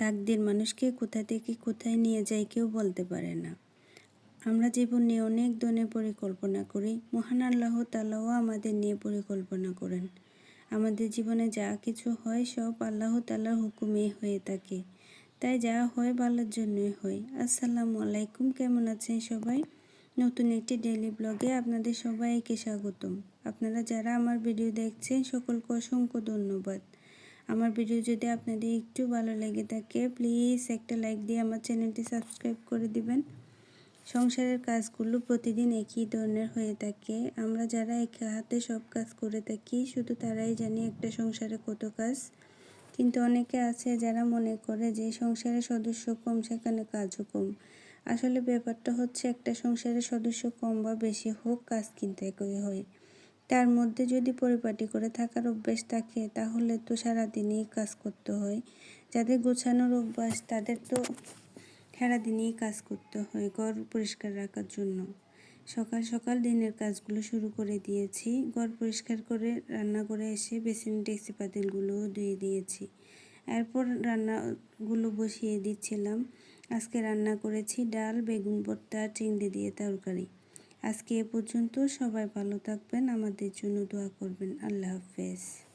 তাকদীর মানুষকে কোথা থেকে কোথায় নিয়ে যায় কেউ বলতে পারে না। আমরা জীবন নিয়ে অনেক ধরনের পরিকল্পনা করি, মহান আল্লাহ তাআলাও আমাদের নিয়ে পরিকল্পনা করেন। আমাদের জীবনে যা কিছু হয় সব আল্লাহ তাআলার হুকুমে হয়ে থাকে, তাই যা হয় ভালোর জন্যই হয়। আসসালামু আলাইকুম, কেমন আছেন সবাই? নতুন একটি ডেইলি ব্লগে আপনাদের সবাইকে স্বাগতম। আপনারা যারা আমার ভিডিও দেখছেন সকলকে অসংখ্য ধন্যবাদ। আমার ভিডিও যদি আপনাদের একটু ভালো লেগে থাকে প্লিজ একটা লাইক দিয়ে আমার চ্যানেলটি সাবস্ক্রাইব করে দিবেন। সংসারের কাজগুলো প্রতিদিন একই ধরনের হয়ে থাকে। আমরা যারা একা হাতে সব কাজ করে থাকি শুধু তারাই জানি একটা সংসারে কত কাজ। কিন্তু অনেকে আছে যারা মনে করে যে সংসারের সদস্য কম সেখানে কাজও কম। আসলে ব্যাপারটা হচ্ছে একটা সংসারের সদস্য কম বা বেশি হোক, কাজ কিন্তু একই হয়। তার মধ্যে যদি পরিপাটি করে থাকার অভ্যেস থাকে তাহলে তো সারাদিনই কাজ করতে হয়। যাদের গোছানোর অভ্যাস তাদের তো সারাদিনই কাজ করতে হয় ঘর পরিষ্কার রাখার জন্য। সকাল সকাল দিনের কাজগুলো শুরু করে দিয়েছি। ঘর পরিষ্কার করে রান্না করে এসে বেসিন ডেকচি পাতিলগুলোও ধুয়ে দিয়েছি। এরপর রান্নাগুলো বসিয়ে দিচ্ছিলাম। আজকে রান্না করেছি ডাল, বেগুন ভর্তা, চিংড়ি দিয়ে তরকারি। আজকে এ পর্যন্ত। সবাই ভালো থাকবেন, আমাদের জন্য দোয়া করবেন। আল্লাহ হাফেজ।